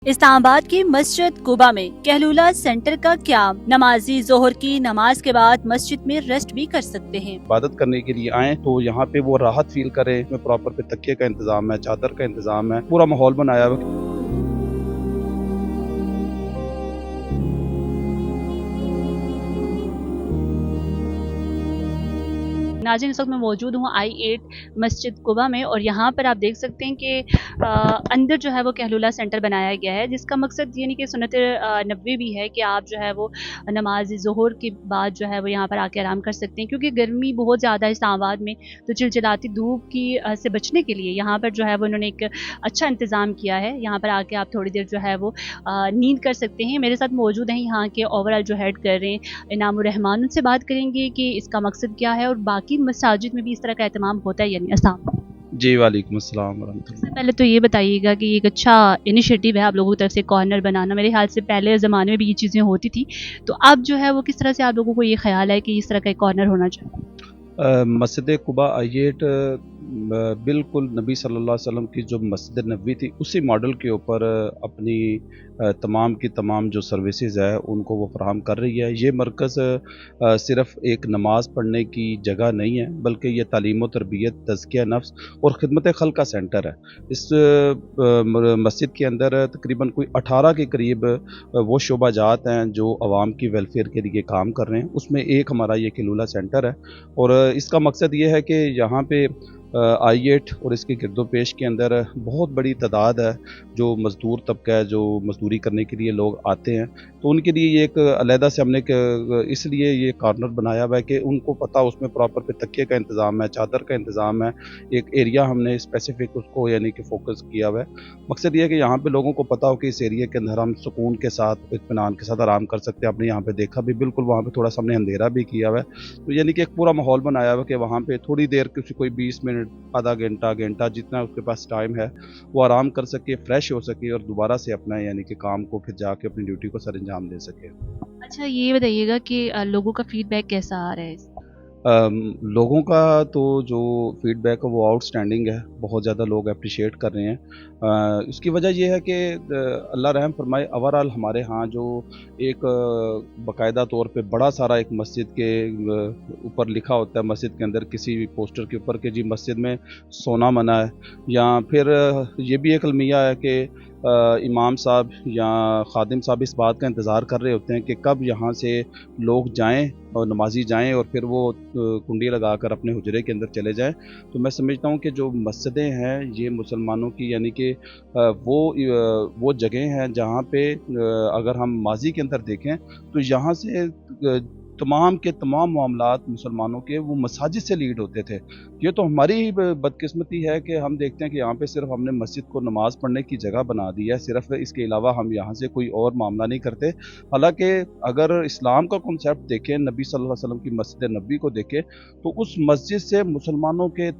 इस्लामाबाद की मस्जिद कुबा में कहलूला सेंटर का क्या नमाजी जोहर की नमाज के बाद मस्जिद में रेस्ट भी कर सकते हैं। इबादत करने के लिए आए तो यहाँ पे वो राहत फील करें। इसमें प्रॉपर पे तकिए का इंतजाम है, चादर का इंतजाम है, पूरा माहौल बनाया हुआ है। नाज़रीन, इस वक्त मैं मौजूद हूँ I8 मस्जिद कुबा में और यहाँ पर आप देख सकते हैं कि अंदर जो है वो कहलूला सेंटर बनाया गया है, जिसका मकसद ये नहीं कि सुन्नत नबवी भी है कि आप जो है वो नमाज ज़ोहर के बाद जो है वो यहाँ पर आके आराम कर सकते हैं, क्योंकि गर्मी बहुत ज़्यादा है इस्लामाबाद में। तो चिलचिलाती धूप की से बचने के लिए यहाँ पर जो है वो उन्होंने एक अच्छा इंतज़ाम किया है। यहाँ पर आके आप थोड़ी देर जो है वो नींद कर सकते हैं। मेरे साथ मौजूद हैं यहाँ के ओवरऑल जो हेड कर रहे हैं इनामुर रहमान, उनसे बात करेंगे कि इसका मकसद क्या है और बाकी मसाजिद में भी इस तरह का एहतमाम होता है या नहीं। अस्सलाम। जी वालेकुम अस्सलाम वरहमतुल्लाह। सबसे पहले तो ये बताइएगा कि एक अच्छा इनिशिएटिव है आप लोगों की तरफ से कॉर्नर बनाना। मेरे ख्याल से पहले ज़माने में भी ये चीज़ें होती थी, तो अब जो है वो किस तरह से आप लोगों को ये ख्याल है कि इस तरह का एक कॉर्नर होना चाहिए। मस्जिद कुबा I8 बिल्कुल नबी सल्लल्लाहु अलैहि वसल्लम की जो मस्जिद नबवी थी उसी मॉडल के ऊपर अपनी तमाम की तमाम जो सर्विसेज है उनको वो फराहम कर रही है। ये मरकज़ सिर्फ़ एक नमाज पढ़ने की जगह नहीं है, बल्कि ये तालीम व तरबियत, तज़किया नफ्स और ख़िदमत खल्क़ का सेंटर है। इस मस्जिद के अंदर तकरीबन कोई 18 के करीब वो शोबाजात हैं जो आवाम की वेलफेयर के लिए काम कर रहे हैं। उसमें एक हमारा ये कहलूला सेंटर है और इसका मकसद ये है कि यहाँ पे I8 और इसके गिरदोपेश के अंदर बहुत बड़ी तादाद है जो मज़दूर तबका है, जो मज़दूरी करने के लिए लोग आते हैं। तो उनके लिए ये एक अलहदा से हमने इसलिए ये कॉर्नर बनाया हुआ है कि उनको पता उसमें प्रॉपर पे तकिए का इंतज़ाम है, चादर का इंतज़ाम है। एक एरिया हमने स्पेसिफ़िक उसको यानी कि फ़ोकस किया हुआ है। मकसद ये है कि यहाँ पे लोगों को पता हो कि इस एरिया के अंदर हम सुकून के साथ, इत्मीनान के साथ आराम कर सकते हैं। आपने यहाँ पे देखा भी, बिल्कुल वहाँ पे थोड़ा-सा हमने अंधेरा भी किया हुआ है। तो यानी कि एक पूरा माहौल बनाया हुआ है कि वहाँ पे थोड़ी देर किसी कोई 20 मिनट, आधा घंटा जितना उसके पास टाइम है वो आराम कर सके, फ्रेश हो सके और दोबारा से अपना यानी कि काम को फिर जाके अपनी ड्यूटी को सर अंजाम दे सके। अच्छा, ये बताइएगा कि लोगों का फीडबैक कैसा आ रहा है लोगों का तो जो फीडबैक है वो आउटस्टैंडिंग है, बहुत ज़्यादा लोग अप्रिशिएट कर रहे हैं। इसकी वजह ये है कि अल्लाह रहम फरमाए, ओवरऑल हमारे यहाँ जो एक बाकायदा तौर पे बड़ा सारा एक मस्जिद के ऊपर लिखा होता है, मस्जिद के अंदर किसी भी पोस्टर के ऊपर कि जी मस्जिद में सोना मना है, या फिर ये भी एक अलमिया है कि इमाम साहब या खादिम साहब इस बात का इंतज़ार कर रहे होते हैं कि कब यहाँ से लोग जाएं और नमाजी जाएं और फिर वो कुंडी लगाकर अपने हुजरे के अंदर चले जाएं। तो मैं समझता हूँ कि जो मस्जिदें हैं ये मुसलमानों की यानी कि वो जगह हैं जहाँ पे अगर हम माजी के अंदर देखें तो यहाँ से तमाम के तमाम मामलात मुसलमानों के वो मसाजिद से लीड होते थे। ये तो हमारी ही बदकिस्मती है कि हम देखते हैं कि यहाँ पे सिर्फ हमने मस्जिद को नमाज़ पढ़ने की जगह बना दी है, सिर्फ इसके अलावा हम यहाँ से कोई और मामला नहीं करते। हालांकि अगर इस्लाम का कॉन्सेप्ट देखें, नबी सल्लल्लाहु अलैहि वसल्लम की मस्जिद नबी को देखें तो उस मस्जिद से मुसलमानों के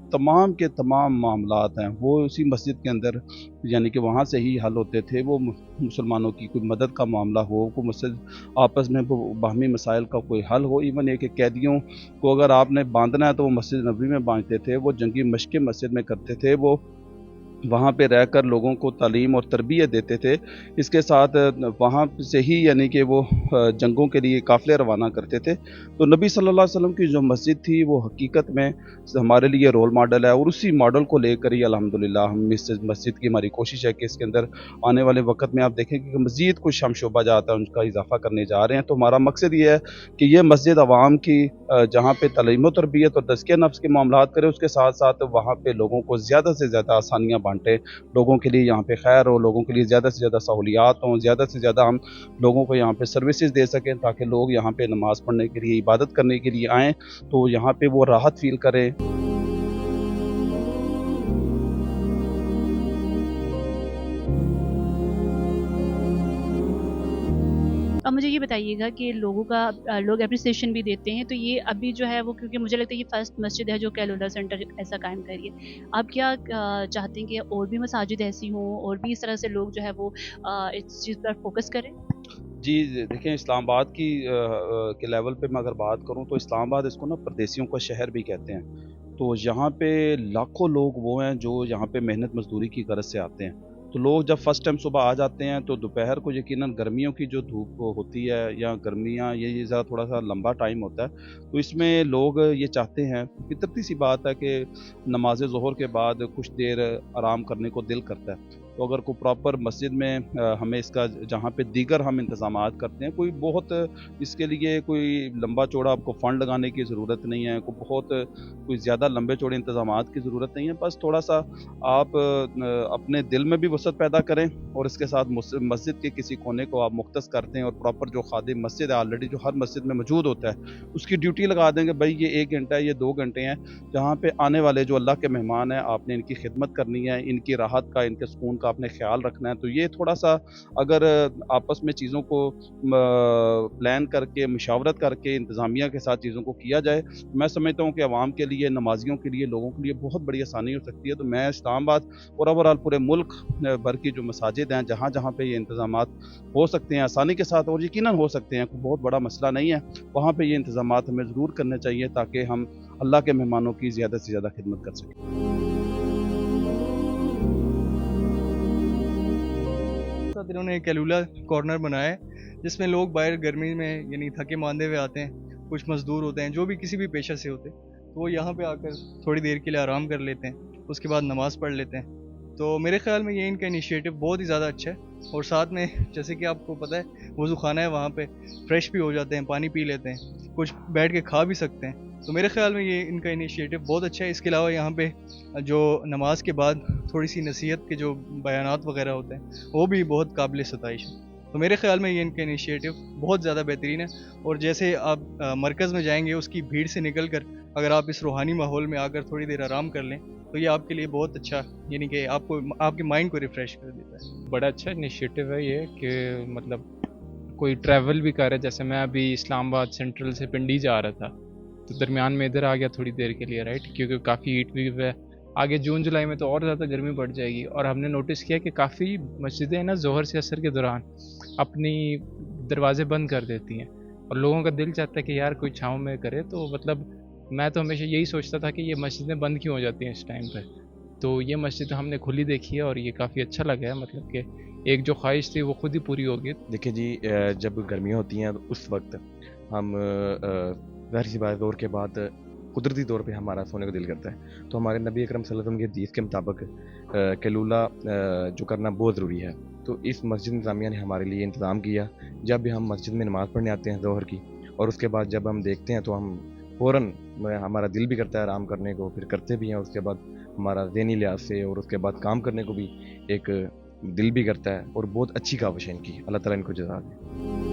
तमाम मामलात हैं वो उसी मस्जिद के अंदर यानी कि वहाँ से ही हल होते थे। वो मुसलमानों की कोई मदद का मामला हो, कोई मस्जिद आपस में बाहमी मसाइल का कोई हल हो, इवन एक कैदियों को अगर आपने बांधना है तो वो मस्जिद नबवी में बांधते थे, वो जंगी मशक़ें मस्जिद में करते थे, वो वहाँ पे रहकर लोगों को तालीम और तरबियत देते थे। इसके साथ वहाँ से ही यानी कि वो जंगों के लिए काफ़िले रवाना करते थे। तो नबी सल्लल्लाहु अलैहि वसल्लम की जो मस्जिद थी वो हकीकत में हमारे लिए रोल मॉडल है और उसी मॉडल को लेकर ही अल्हम्दुलिल्लाह हम इस मस्जिद की हमारी कोशिश है कि इसके अंदर आने वाले वक्त में आप देखेंगे कि मज़ीद कुछ हम शोबा जाता है उनका इजाफ़ा करने जा रहे हैं। तो हमारा मकसद ये है कि ये मस्जिद आवाम की जहाँ पे तालीम व तरबियत और तज़किया नफ्स के मामलात करे, उसके साथ साथ वहाँ पे लोगों को ज़्यादा से ज़्यादा आसानियाँ बांटे, लोगों के लिए यहाँ पे खैर हो, लोगों के लिए ज़्यादा से ज़्यादा सहूलियात हों, ज़्यादा से ज़्यादा हम लोगों को यहाँ पे सर्विसेज दे सकें ताकि लोग यहाँ पे नमाज़ पढ़ने के लिए, इबादत करने के लिए आएँ तो यहाँ पे वो राहत फील करें। अब मुझे ये बताइएगा कि लोग एप्रिसिएशन भी देते हैं, तो ये अभी जो है वो, क्योंकि मुझे लगता है ये फर्स्ट मस्जिद है जो कहलूला सेंटर ऐसा कायम कर रही है। आप क्या चाहते हैं कि और भी मसाजिद ऐसी हों और भी इस तरह से लोग जो है वो इस चीज़ पर फोकस करें? जी, देखें इस्लामाबाद के लेवल पे मैं अगर बात करूँ तो इस्लामाबाद इसको ना परदेसियों का शहर भी कहते हैं। तो यहाँ पे लाखों लोग वो हैं जो यहाँ पे मेहनत मज़दूरी की गरज से आते हैं। तो लोग जब फर्स्ट टाइम सुबह आ जाते हैं तो दोपहर को यकीनन गर्मियों की जो धूप होती है या गर्मियाँ ये ज़रा थोड़ा सा लंबा टाइम होता है, तो इसमें लोग ये चाहते हैं, फितरती सी बात है कि नमाज ज़ोहर के बाद कुछ देर आराम करने को दिल करता है। तो अगर कोई प्रॉपर मस्जिद में हमें इसका जहाँ पे दीगर हम इंतज़ामात करते हैं, कोई बहुत इसके लिए कोई लंबा चौड़ा आपको फ़ंड लगाने की ज़रूरत नहीं है, कोई बहुत कोई ज़्यादा लंबे चौड़े इंतज़ामात की ज़रूरत नहीं है। बस थोड़ा-सा आप अपने दिल में भी वसअत पैदा करें और इसके साथ मस्जिद के किसी कोने को आप मुख्तस करते हैं और प्रॉपर जो खादिम मस्जिद है ऑलरेडी जो हर मस्जिद में मौजूद होता है, उसकी ड्यूटी लगा देंगे, भई ये 1 घंटा है, ये 2 घंटे हैं, जहाँ पे आने वाले जो अल्लाह के मेहमान हैं, आपने इनकी खिदमत करनी है, इनकी राहत का, इनके सुकून का आपने ख़्याल रखना है। तो ये थोड़ा-सा अगर आपस में चीज़ों को प्लान करके, मशावरत करके, इंतज़ामिया के साथ चीज़ों को किया जाए, मैं समझता हूँ कि अवाम के लिए, नमाज़ियों के लिए, लोगों के लिए बहुत बड़ी आसानी हो सकती है। तो मैं इस्लामाबाद और ओवरऑल पूरे मुल्क भर की जो मसाजिद हैं, जहाँ-जहाँ पे ये इंतज़ामात हो सकते हैं आसानी के साथ और यकीनन हो सकते हैं, कोई बहुत बड़ा मसला नहीं है, वहाँ पे ये इंतज़ामात हमें ज़रूर करने चाहिए ताकि हम अल्लाह के मेहमानों की ज़्यादा से ज़्यादा खिदमत कर सकें। साथ इन्होंने कैलूला कॉर्नर बनाया है जिसमें लोग बाहर गर्मी में यानी थके मांदे हुए आते हैं, कुछ मज़दूर होते हैं जो भी किसी भी पेशा से होते हैं, तो वो यहाँ पे आकर थोड़ी देर के लिए आराम कर लेते हैं, उसके बाद नमाज़ पढ़ लेते हैं। तो मेरे ख़्याल में ये इनका इनिशिएटिव बहुत ही ज़्यादा अच्छा है। और साथ में जैसे कि आपको पता है वज़ू खाना है, वहाँ पे फ्रेश भी हो जाते हैं, पानी पी लेते हैं, कुछ बैठ के खा भी सकते हैं। तो मेरे ख़्याल में ये इनका इनिशिएटिव बहुत अच्छा है। इसके अलावा यहाँ पे जो नमाज के बाद थोड़ी सी नसीहत के जो बयानात वगैरह होते हैं वो भी बहुत काबिल सताइश है। तो मेरे ख़्याल में ये इनका इनिशिएटिव बहुत ज़्यादा बेहतरीन है। और जैसे आप मरकज़ में जाएंगे, उसकी भीड़ से निकल कर अगर आप इस रूहानी माहौल में आकर थोड़ी देर आराम कर लें तो ये आपके लिए बहुत अच्छा, यानी कि आपको आपके माइंड को रिफ़्रेश कर देता है। बड़ा अच्छा इनिशिएटिव है ये कि मतलब कोई ट्रैवल भी कर रहा है। जैसे मैं अभी इस्लामाबाद सेंट्रल से पिंडी जा रहा था, तो दरमियान में इधर आ गया थोड़ी देर के लिए, राइट, क्योंकि काफ़ी हीट वेव है। आगे जून जुलाई में तो और ज़्यादा गर्मी बढ़ जाएगी। और हमने नोटिस किया कि काफ़ी मस्जिदें ना ज़ोहर से असर के दौरान अपनी दरवाजे बंद कर देती हैं और लोगों का दिल चाहता है कि यार कोई छाँव में करे। तो मतलब मैं तो हमेशा यही सोचता था कि ये मस्जिदें बंद क्यों हो जाती हैं इस टाइम पर। तो ये मस्जिद हमने खुली देखी है और ये काफ़ी अच्छा लगा है, मतलब कि एक जो ख्वाहिश थी वो खुद ही पूरी हो गई। देखिए जी, जब गर्मियाँ होती हैं तो उस वक्त हम ज़ाहिर सी बात दौर के बाद कुदरती तौर पे हमारा सोने का दिल करता है। तो हमारे नबी अकरम सल्लल्लाहु अलैहि वसल्लम के हदीस के मुताबिक कैलूला जो करना बहुत ज़रूरी है। तो इस मस्जिद इंतज़ामिया ने हमारे लिए इंतज़ाम किया। जब भी हम मस्जिद में नमाज़ पढ़ने आते हैं ज़ोहर की, और उसके बाद जब हम देखते हैं तो हम फ़ौरन हमारा दिल भी करता है आराम करने को, फिर करते भी हैं। उसके बाद हमारा ज़हनी लिहाज से और उसके बाद काम करने को भी एक दिल भी करता है। और बहुत अच्छी काविश है इनकी, अल्लाह ताला इनको जज़ा दे।